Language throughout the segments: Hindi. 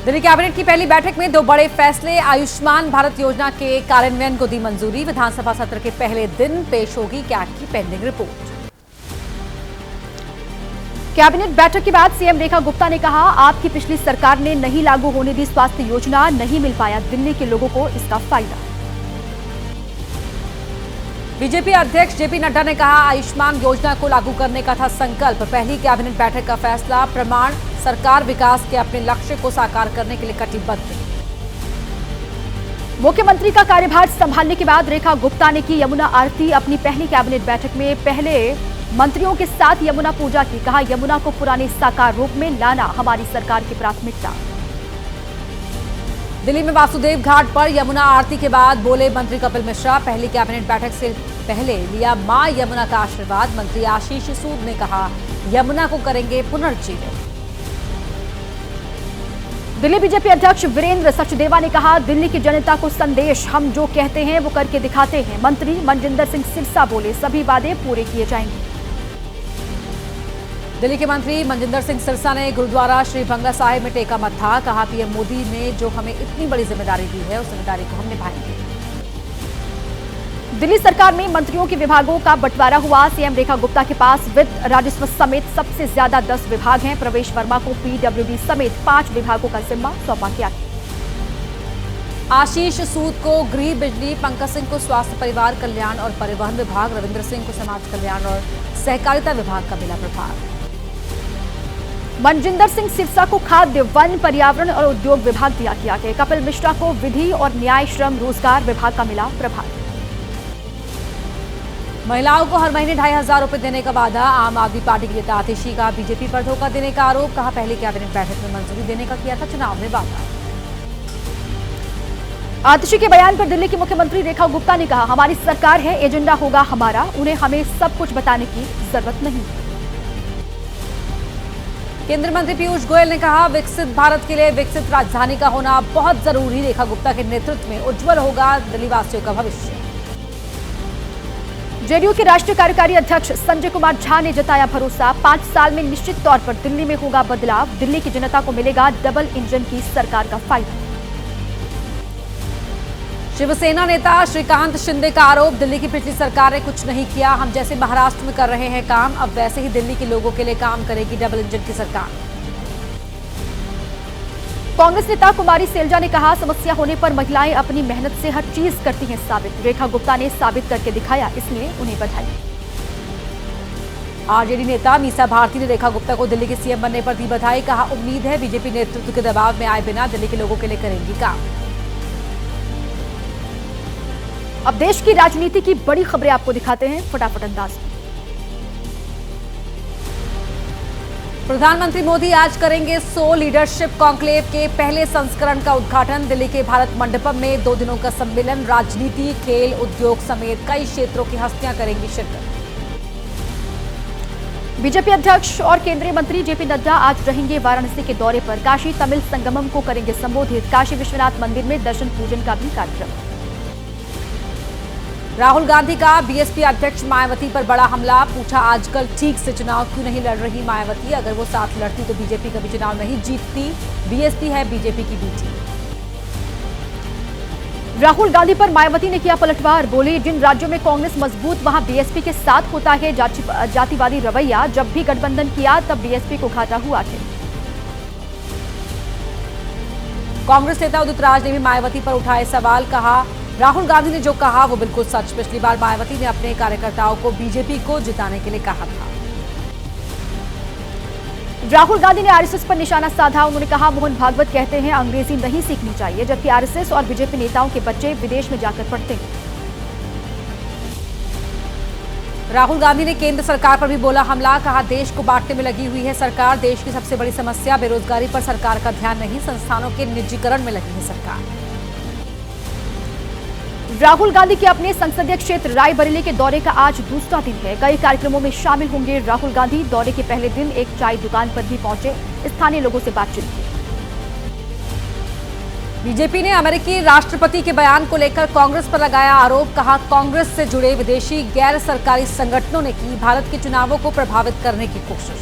दिल्ली कैबिनेट की पहली बैठक में दो बड़े फैसले। आयुष्मान भारत योजना के कार्यान्वयन को दी मंजूरी। विधानसभा सत्र के पहले दिन पेश होगी कैग की पेंडिंग रिपोर्ट। कैबिनेट बैठक के बाद सीएम रेखा गुप्ता ने कहा, आपकी पिछली सरकार ने नहीं लागू होने दी स्वास्थ्य योजना, नहीं मिल पाया दिल्ली के लोगों को इसका फायदा। बीजेपी अध्यक्ष जेपी नड्डा ने कहा, आयुष्मान योजना को लागू करने का था संकल्प। पहली कैबिनेट बैठक का फैसला प्रमाण, सरकार विकास के अपने लक्ष्य को साकार करने के लिए कटिबद्ध। मुख्यमंत्री का कार्यभार संभालने के बाद रेखा गुप्ता ने की यमुना आरती। अपनी पहली कैबिनेट बैठक में पहले मंत्रियों के साथ यमुना पूजा की। कहा, यमुना को पुराने साकार रूप में लाना हमारी सरकार की प्राथमिकता। दिल्ली में वासुदेव घाट पर यमुना आरती के बाद बोले मंत्री कपिल मिश्रा, पहली कैबिनेट बैठक से पहले लिया मां यमुना का आशीर्वाद। मंत्री आशीष सूद ने कहा, यमुना को करेंगे पुनर्जीवित। दिल्ली बीजेपी अध्यक्ष वीरेंद्र सचदेवा ने कहा, दिल्ली की जनता को संदेश, हम जो कहते हैं वो करके दिखाते हैं। मंत्री मनजिंदर सिंह सिरसा बोले, सभी वादे पूरे किए जाएंगे। दिल्ली के मंत्री मनजिंदर सिंह सिरसा ने गुरुद्वारा श्री बंगला साहिब में टेका मत्था। कहा, पीएम मोदी ने जो हमें इतनी बड़ी जिम्मेदारी दी है, उस जिम्मेदारी को हम निभाएंगे। दिल्ली सरकार में मंत्रियों के विभागों का बंटवारा हुआ। सीएम रेखा गुप्ता के पास वित्त, राजस्व समेत सबसे ज्यादा 10 विभाग हैं। प्रवेश वर्मा को पीडब्ल्यूडी समेत 5 विभागों का जिम्मा सौंपा गया है। आशीष सूद को गृह, बिजली, पंकज सिंह को स्वास्थ्य परिवार कल्याण और परिवहन विभाग, रविंद्र सिंह को समाज कल्याण और सहकारिता विभाग का मिला प्रभार। मनजिंदर सिंह सिरसा को खाद्य, वन, पर्यावरण और उद्योग विभाग दिया गया है। कपिल मिश्रा को विधि और न्याय, श्रम, रोजगार विभाग का मिला प्रभार। महिलाओं को हर महीने 2,500 रुपए देने का वादा। आम आदमी पार्टी के नेता आतिशी का बीजेपी पर धोखा देने का आरोप। कहा, पहली कैबिनेट बैठक में मंजूरी देने का किया था, चुनाव में वादा। आतिशी के बयान पर दिल्ली की मुख्यमंत्री रेखा गुप्ता ने कहा, हमारी सरकार है, एजेंडा होगा हमारा, उन्हें हमें सब कुछ बताने की जरूरत नहीं। केंद्रीय मंत्री पीयूष गोयल ने कहा, विकसित भारत के लिए विकसित राजधानी का होना बहुत जरूरी। रेखा गुप्ता के नेतृत्व में उज्जवल होगा दिल्ली वासियों का भविष्य। जेडीयू के राष्ट्रीय कार्यकारी अध्यक्ष संजय कुमार झा ने जताया भरोसा, 5 साल में निश्चित तौर पर दिल्ली में होगा बदलाव। दिल्ली की जनता को मिलेगा डबल इंजन की सरकार का फायदा। शिवसेना नेता श्रीकांत शिंदे का आरोप, दिल्ली की पिछली सरकार ने कुछ नहीं किया। हम जैसे महाराष्ट्र में कर रहे हैं काम, अब वैसे ही दिल्ली के लोगों के लिए काम करेगी डबल इंजन की सरकार। कांग्रेस नेता कुमारी सैलजा ने कहा, समस्या होने पर महिलाएं अपनी मेहनत से हर चीज करती हैं साबित। रेखा गुप्ता ने साबित करके दिखाया, इसलिए उन्हें बधाई। आरजेडी नेता मीसा भारती ने रेखा गुप्ता को दिल्ली के सीएम बनने पर दी बधाई। कहा, उम्मीद है बीजेपी नेतृत्व के दबाव में आए बिना दिल्ली के लोगों के लिए करेंगी काम। अब देश की राजनीति की बड़ी खबरें आपको दिखाते हैं फटाफट अंदाज में। प्रधानमंत्री मोदी आज करेंगे सो लीडरशिप कॉन्क्लेव के पहले संस्करण का उद्घाटन। दिल्ली के भारत मंडपम में 2 दिनों का सम्मेलन, राजनीति, खेल, उद्योग समेत कई क्षेत्रों की हस्तियां करेंगी शिरकत। बीजेपी अध्यक्ष और केंद्रीय मंत्री जेपी नड्डा आज रहेंगे वाराणसी के दौरे पर। काशी तमिल संगमम को करेंगे संबोधित। काशी विश्वनाथ मंदिर में दर्शन पूजन का भी कार्यक्रम। राहुल गांधी का बीएसपी अध्यक्ष मायावती पर बड़ा हमला। पूछा, आजकल ठीक से चुनाव क्यों नहीं लड़ रही मायावती? अगर वो साथ लड़ती तो बीजेपी कभी चुनाव नहीं जीतती। बीएसपी है बीजेपी की बी टीम। राहुल गांधी पर मायावती ने किया पलटवार। बोले, जिन राज्यों में कांग्रेस मजबूत वहां बीएसपी के साथ होता है जातिवादी रवैया। जब भी गठबंधन किया तब बीएसपी को घाटा हुआ है। कांग्रेस नेता उदित राज ने भी मायावती पर उठाए सवाल। कहा, राहुल गांधी ने जो कहा वो बिल्कुल सच। पिछली बार मायावती ने अपने कार्यकर्ताओं को बीजेपी को जिताने के लिए कहा था। राहुल गांधी ने आरएसएस पर निशाना साधा। उन्होंने कहा, मोहन भागवत कहते हैं अंग्रेजी नहीं सीखनी चाहिए, जबकि आरएसएस और बीजेपी नेताओं के बच्चे विदेश में जाकर पढ़ते हैं। राहुल गांधी ने केंद्र सरकार पर भी बोला हमला। कहा, देश को बांटने में लगी हुई है सरकार। देश की सबसे बड़ी समस्या बेरोजगारी पर सरकार का ध्यान नहीं, संस्थानों के निजीकरण में लगी है सरकार। राहुल गांधी के अपने संसदीय क्षेत्र रायबरेली के दौरे का आज दूसरा दिन है। कई कार्यक्रमों में शामिल होंगे राहुल गांधी। दौरे के पहले दिन एक चाय दुकान पर भी पहुंचे, स्थानीय लोगों से बातचीत की। बीजेपी ने अमेरिकी राष्ट्रपति के बयान को लेकर कांग्रेस पर लगाया आरोप। कहा, कांग्रेस से जुड़े विदेशी गैर सरकारी संगठनों ने की भारत के चुनावों को प्रभावित करने की कोशिश।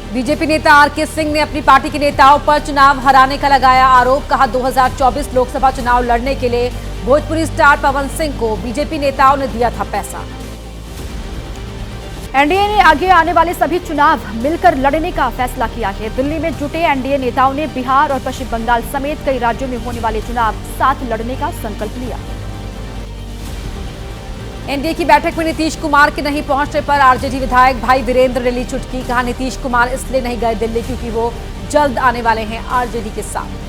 बीजेपी नेता आरके सिंह ने अपनी पार्टी के नेताओं पर चुनाव हराने का लगाया आरोप। कहा 2024 लोकसभा चुनाव लड़ने के लिए भोजपुरी स्टार पवन सिंह को बीजेपी नेताओं ने दिया था पैसा। एनडीए ने आगे आने वाले सभी चुनाव मिलकर लड़ने का फैसला किया है। दिल्ली में जुटे एनडीए नेताओं ने बिहार और पश्चिम बंगाल समेत कई राज्यों में होने वाले चुनाव साथ लड़ने का संकल्प लिया। एनडीए की बैठक में नीतीश कुमार के नहीं पहुंचने पर आरजेडी विधायक भाई वीरेंद्र ने ली चुटकी। कहा नीतीश कुमार इसलिए नहीं गए दिल्ली क्योंकि वो जल्द आने वाले हैं आरजेडी के साथ।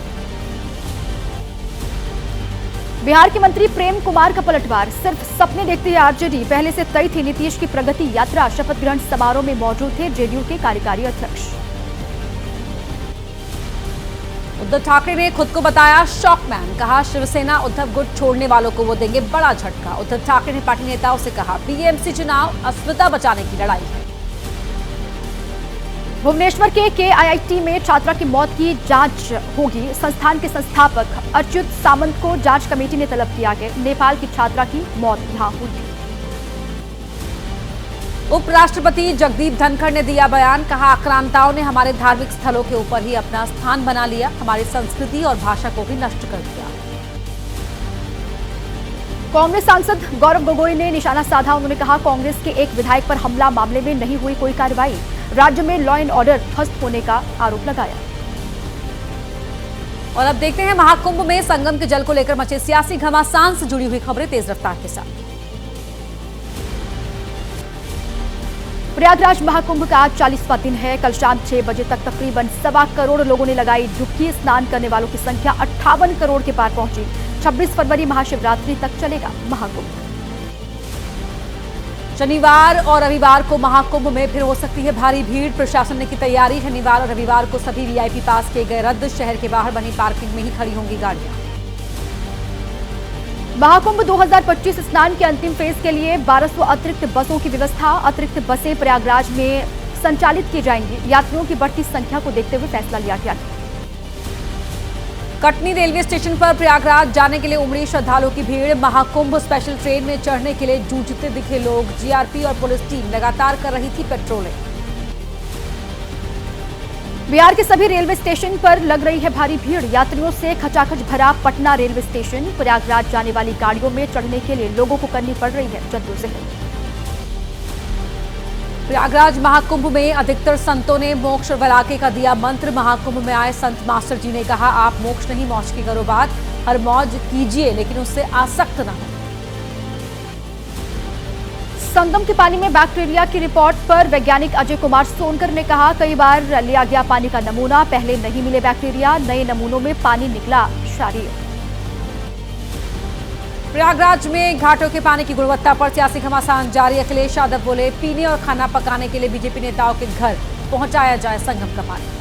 बिहार के मंत्री प्रेम कुमार का पलटवार। सिर्फ सपने देखती है आरजेडी, पहले से तय थी नीतीश की प्रगति यात्रा। शपथ ग्रहण समारोह में मौजूद थे जेडीयू के कार्यकारी अध्यक्ष। उद्धव ठाकरे ने खुद को बताया शॉकमैन। कहा शिवसेना उद्धव गुट छोड़ने वालों को वो देंगे बड़ा झटका। उद्धव ठाकरे ने पार्टी नेताओं से कहा बीएमसी चुनाव अस्मिता बचाने की लड़ाई है। भुवनेश्वर के केआईआईटी में छात्रा की मौत की जांच होगी। संस्थान के संस्थापक अच्युत सामंत को जांच कमेटी ने तलब किया है। नेपाल की छात्रा की मौत यहां हुई। उपराष्ट्रपति जगदीप धनखड़ ने दिया बयान। कहा आक्रांताओं ने हमारे धार्मिक स्थलों के ऊपर ही अपना स्थान बना लिया, हमारी संस्कृति और भाषा को भी नष्ट कर दिया। कांग्रेस सांसद गौरव गोगोई ने निशाना साधा। उन्होंने कहा कांग्रेस के एक विधायक पर हमला मामले में नहीं हुई कोई कार्रवाई। राज्य में लॉ एंड ऑर्डर ध्वस्त होने का आरोप लगाया। और अब देखते हैं महाकुंभ में संगम के जल को लेकर मचे सियासी घमासान से जुड़ी हुई खबरें तेज रफ्तार के साथ। प्रयागराज महाकुंभ का आज 40वां दिन है। कल शाम 6 बजे तक तकरीबन 1.25 करोड़ लोगों ने लगाई डुबकी। स्नान करने वालों की संख्या 58 करोड़ के पार पहुंची। 26 फरवरी महाशिवरात्रि तक चलेगा महाकुंभ। शनिवार और रविवार को महाकुंभ में फिर हो सकती है भारी भीड़। प्रशासन ने की तैयारी। शनिवार और रविवार को सभी वीआईपी पास किए गए रद्द। शहर के बाहर बनी पार्किंग में ही खड़ी होंगी गाड़ियां। महाकुंभ 2025 स्नान के अंतिम फेज के लिए 1200 अतिरिक्त बसों की व्यवस्था। अतिरिक्त बसें प्रयागराज में संचालित की जाएंगी। यात्रियों की बढ़ती संख्या को देखते हुए फैसला लिया गया। कटनी रेलवे स्टेशन पर प्रयागराज जाने के लिए उमड़ी श्रद्धालुओं की भीड़। महाकुंभ स्पेशल ट्रेन में चढ़ने के लिए जूझते दिखे लोग। जीआरपी और पुलिस टीम लगातार कर रही थी पेट्रोलिंग। बिहार के सभी रेलवे स्टेशन पर लग रही है भारी भीड़। यात्रियों से खचाखच भरा पटना रेलवे स्टेशन। प्रयागराज जाने वाली गाड़ियों में चढ़ने के लिए लोगों को करनी पड़ रही है जद्दोजहद। प्रयागराज महाकुंभ में अधिकतर संतों ने मोक्ष और वैराग्य का दिया मंत्र। महाकुंभ में आए संत मास्टर जी ने कहा आप मोक्ष नहीं मौज की करो बात। हर मौज कीजिए लेकिन उससे आसक्त न हो। संगम के पानी में बैक्टीरिया की रिपोर्ट पर वैज्ञानिक अजय कुमार सोनकर ने कहा कई बार लिया गया पानी का नमूना, पहले नहीं मिले बैक्टीरिया, नए नमूनों में पानी निकला क्षारीय। प्रयागराज में घाटों के पानी की गुणवत्ता पर सियासी घमासान जारी। अखिलेश यादव बोले पीने और खाना पकाने के लिए बीजेपी नेताओं के घर पहुंचाया जाए संगम का पानी।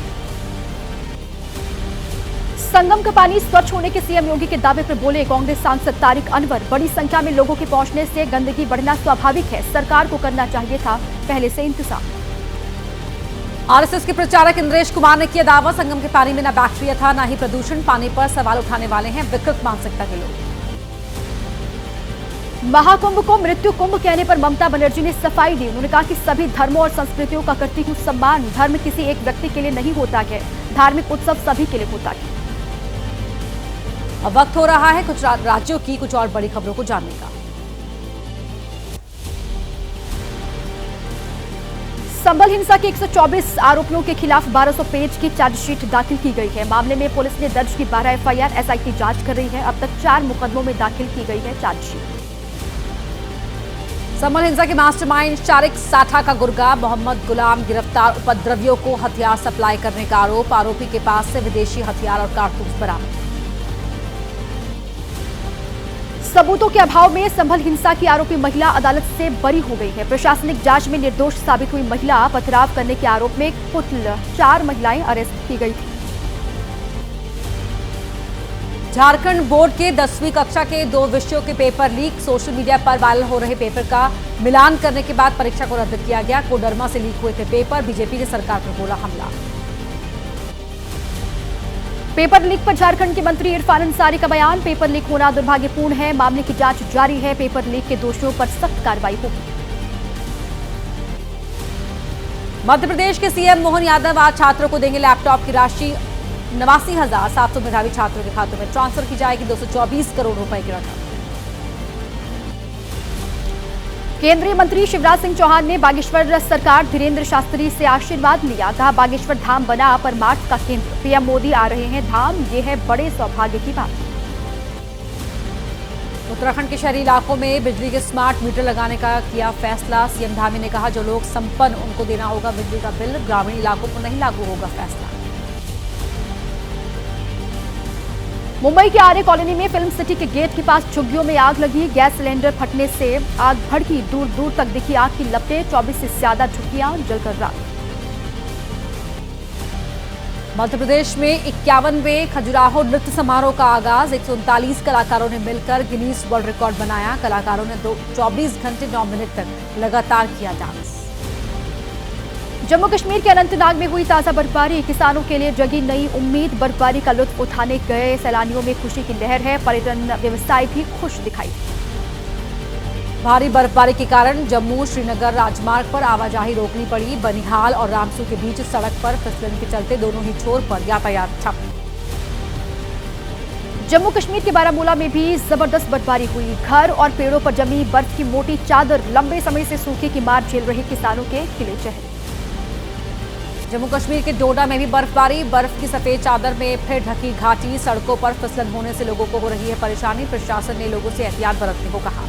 संगम का पानी स्वच्छ होने के सीएम योगी के दावे पर बोले कांग्रेस सांसद तारिक अनवर। बड़ी संख्या में लोगों के पहुंचने से गंदगी बढ़ना स्वाभाविक है, सरकार को करना चाहिए था पहले से इंतजाम। आरएसएस के प्रचारक इंद्रेश कुमार ने किया दावा संगम के पानी में न बैक्टीरिया था न ही प्रदूषण। पानी पर सवाल उठाने वाले हैं विकृत मानसिकता के लोग। महाकुंभ को मृत्यु कुंभ कहने पर ममता बनर्जी ने सफाई दी। उन्होंने कहा कि सभी धर्मों और संस्कृतियों का करती हूँ सम्मान। धर्म किसी एक व्यक्ति के लिए नहीं होता है, धार्मिक उत्सव सभी के लिए होता है। अब वक्त हो रहा है कुछ राज्यों की कुछ और बड़ी खबरों को जानने का। संभल हिंसा के 124 आरोपियों के खिलाफ 1200 पेज की चार्जशीट दाखिल की गई है। मामले में पुलिस ने दर्ज की 12 एफआईआर। एसआईटी जांच कर रही है। अब तक 4 मुकदमों में दाखिल की गई है चार्जशीट। संभल हिंसा के मास्टरमाइंड शारिक साठा का गुर्गा मोहम्मद गुलाम गिरफ्तार। उपद्रवियों को हथियार सप्लाई करने का आरोप। आरोपी के पास से विदेशी हथियार और कारतूस बरामद। सबूतों के अभाव में संभल हिंसा की आरोपी महिला अदालत से बरी हो गई है। प्रशासनिक जांच में निर्दोष साबित हुई महिला पथराव करने के आरोप में कुल 4 महिलाएं अरेस्ट की गई थी। झारखंड बोर्ड के 10वीं कक्षा के 2 विषयों के पेपर लीक। सोशल मीडिया पर वायरल हो रहे पेपर का मिलान करने के बाद परीक्षा को रद्द किया गया। कोडरमा से लीक हुए थे पेपर। बीजेपी ने सरकार पर बोला हमला। पेपर लीक पर झारखंड के मंत्री इरफान अंसारी का बयान। पेपर लीक होना दुर्भाग्यपूर्ण है। मामले की जांच जारी है। पेपर लीक के दोषियों पर सख्त कार्रवाई होगी। मध्य प्रदेश के सीएम मोहन यादव आज छात्रों को देंगे लैपटॉप की राशि 89,700 मेधावी छात्रों के खातों में ट्रांसफर की जाएगी 224 करोड़ रुपए की रकम। केंद्रीय मंत्री शिवराज सिंह चौहान ने बागेश्वर सरकार धीरेन्द्र शास्त्री से आशीर्वाद लिया। कहा बागेश्वर धाम बना परमार्थ का केंद्र, पीएम मोदी आ रहे हैं धाम, ये है बड़े सौभाग्य की बात। उत्तराखंड के शहरी इलाकों में बिजली के स्मार्ट मीटर लगाने का किया फैसला। सीएम धामी ने कहा जो लोग संपन्न उनको देना होगा बिजली का बिल, ग्रामीण इलाकों को नहीं लागू होगा फैसला। मुंबई के आर्य कॉलोनी में फिल्म सिटी के गेट के पास झुग्गियों में आग लगी। गैस सिलेंडर फटने से आग भड़की, दूर दूर तक दिखी आग की लपटें। 24 से ज्यादा झुग्गियां जलकर राख। मध्य प्रदेश में 51वें खजुराहो नृत्य समारोह का आगाज। 139 कलाकारों ने मिलकर गिनीज वर्ल्ड रिकॉर्ड बनाया। कलाकारों ने 24 घंटे 9 मिनट तक लगातार किया डांस। जम्मू कश्मीर के अनंतनाग में हुई ताजा बर्फबारी, किसानों के लिए जगी नई उम्मीद। बर्फबारी का लुत्फ उठाने गए सैलानियों में खुशी की लहर है। पर्यटन व्यवसाय भी खुश दिखाई। भारी बर्फबारी के कारण जम्मू श्रीनगर राजमार्ग पर आवाजाही रोकनी पड़ी। बनिहाल और रामसू के बीच सड़क पर फिसलन के चलते दोनों ही छोर पर यातायात ठप। जम्मू कश्मीर के बारामूला में भी जबरदस्त बर्फबारी हुई। घर और पेड़ों पर जमी बर्फ की मोटी चादर लंबे समय से सूखे की मार झेल रहे किसानों के खिले चेहरे। जम्मू कश्मीर के डोडा में भी बर्फबारी। बर्फ की सफेद चादर में फिर ढकी घाटी। सड़कों पर फिसलन होने से लोगों को हो रही है परेशानी। प्रशासन ने लोगों से एहतियात बरतने को कहा।